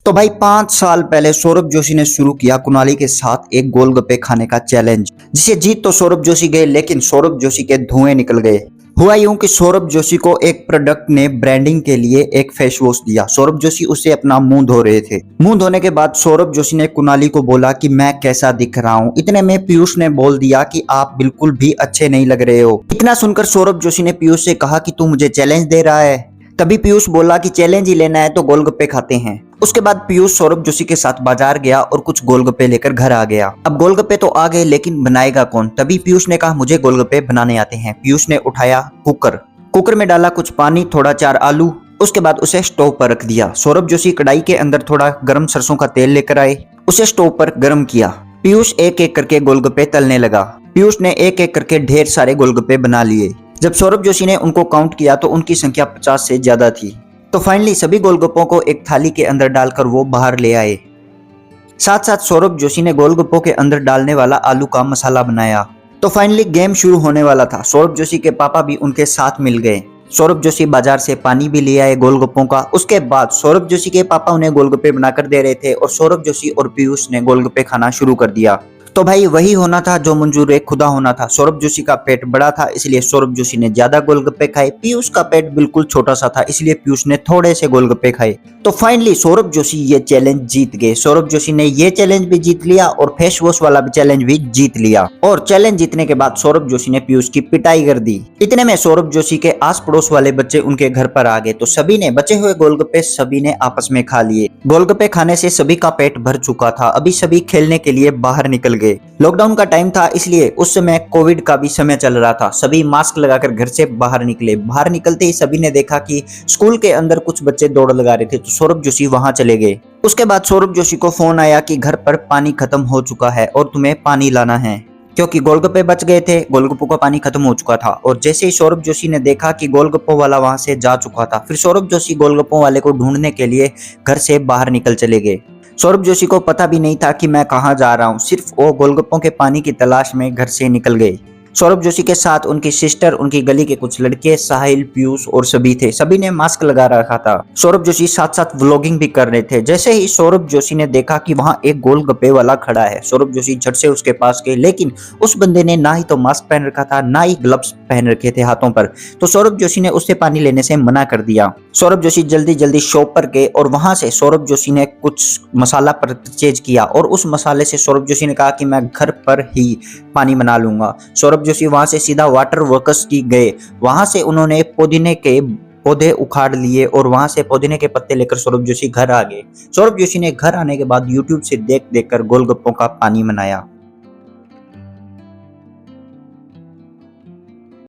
तो भाई 5 साल पहले सौरभ जोशी ने शुरू किया कुणाली के साथ एक गोलगप्पे खाने का चैलेंज, जिसे जीत तो सौरभ जोशी गए लेकिन सौरभ जोशी के धुएं निकल गए। हुआ यूं कि सौरभ जोशी को एक प्रोडक्ट ने ब्रांडिंग के लिए एक फेस वॉश दिया। सौरभ जोशी उससे अपना मुंह धो रहे थे। मुंह धोने के बाद सौरभ जोशी ने कुणाली को बोला कि मैं कैसा दिख रहा हूँ। इतने में पीयूष ने बोल दिया कि आप बिल्कुल भी अच्छे नहीं लग रहे हो। इतना सुनकर सौरभ जोशी ने पीयूष से कहा कि तू मुझे चैलेंज दे रहा है। तभी पीयूष बोला कि चैलेंज ही लेना है तो गोलगप्पे खाते हैं। उसके बाद पीयूष सौरभ जोशी के साथ बाजार गया और कुछ गोलगप्पे लेकर घर आ गया। अब गोलगप्पे तो आ गए लेकिन बनाएगा कौन? तभी पीयूष ने कहा मुझे गोलगप्पे बनाने आते हैं। पीयूष ने उठाया कुकर में डाला कुछ पानी, थोड़ा 4 आलू, उसके बाद उसे स्टोव पर रख दिया। सौरभ जोशी कढ़ाई के अंदर थोड़ा गर्म सरसों का तेल लेकर आए, उसे स्टोव पर गर्म किया। पीयूष एक एक करके गोलगप्पे तलने लगा। पीयूष ने एक एक करके ढेर सारे गोलगप्पे बना लिए। जब सौरभ जोशी ने उनको काउंट किया तो उनकी संख्या 50 से ज्यादा थी। तो फाइनली सभी गोलगप्पों को एक थाली के अंदर डालकर वो बाहर ले आए। साथ साथ सौरभ जोशी ने गोलगप्पों के अंदर डालने वाला आलू का मसाला बनाया। तो फाइनली गेम शुरू होने वाला था। सौरभ जोशी के पापा भी उनके साथ मिल गए। सौरभ जोशी बाजार से पानी भी ले आए गोलगप्पों का। उसके बाद सौरभ जोशी के पापा उन्हें गोलगप्पे बनाकर दे रहे थे और सौरभ जोशी और पीयूष ने गोलगप्पे खाना शुरू कर दिया। तो भाई वही होना था जो मंजूर खुदा होना था। सौरभ जोशी का पेट बड़ा था इसलिए सौरभ जोशी ने ज्यादा गोलगप्पे खाए। पीयूष का पेट बिल्कुल छोटा सा था इसलिए पीयूष ने थोड़े से गोलगप्पे खाए। तो फाइनली सौरभ जोशी ये चैलेंज जीत गए। सौरभ जोशी ने ये चैलेंज भी जीत लिया और फेस वॉश वाला भी चैलेंज भी जीत लिया। और चैलेंज जीतने के बाद सौरभ जोशी ने पीयूष की पिटाई कर दी। इतने में सौरभ जोशी के आस पड़ोस वाले बच्चे उनके घर पर आ गए। तो सभी ने बचे हुए गोलगप्पे सभी ने आपस में खा लिए। गोलगप्पे खाने से सभी का पेट भर चुका था। अभी सभी खेलने के लिए बाहर निकल गए। लॉकडाउन का टाइम था इसलिए उस समय कोविड का भी समय चल रहा था। सभी मास्क लगाकर घर से बाहर निकले। बाहर निकलते ही सभी ने देखा कि स्कूल के अंदर कुछ बच्चे दौड़ लगा रहे थे। तो सौरभ जोशी वहां चले गए। उसके बाद सौरभ जोशी को फोन आया कि घर पर पानी खत्म हो चुका है और तुम्हें पानी लाना है, क्योंकि गोलगप्पे बच गए थे। गोलगप्पों का पानी खत्म हो चुका था। और जैसे ही सौरभ जोशी ने देखा कि गोलगप्पों वाला वहां से जा चुका था, फिर सौरभ जोशी गोलगप्पों वाले को ढूंढने के लिए घर से बाहर निकल चले गए। सौरभ जोशी को पता भी नहीं था कि मैं कहां जा रहा हूं, सिर्फ वो गोलगप्पों के पानी की तलाश में घर से निकल गए। सौरभ जोशी के साथ उनकी सिस्टर, उनकी गली के कुछ लड़के, साहिल, पीयूष और सभी थे। सभी ने मास्क लगा रखा था। सौरभ जोशी साथ साथ व्लॉगिंग भी कर रहे थे। जैसे ही सौरभ जोशी ने देखा कि वहां एक गोलगप्पे वाला खड़ा है, सौरभ जोशी झट से उसके पास गए, लेकिन उस बंदे ने ना ही तो मास्क पहन रखा था ना ही ग्लव्स पहन रखे थे हाथों पर। तो सौरभ जोशी ने उससे पानी लेने से मना कर दिया। सौरभ जोशी जल्दी जल्दी शॉप पर गए और वहां से सौरभ जोशी ने कुछ मसाला परचेज किया और उस मसाले से सौरभ जोशी ने कहा कि मैं घर पर ही पानी बना लूंगा। सौरभ जोशी वहां से सीधा वाटर वर्क्स की गए। वहां से उन्होंने पुदीने के पौधे उखाड़ लिए और वहां से पुदीने के पत्ते लेकर सौरभ जोशी घर आ गए। सौरभ जोशी ने घर आने के बाद यूट्यूब से देख कर गोलगप्पों का पानी बनाया।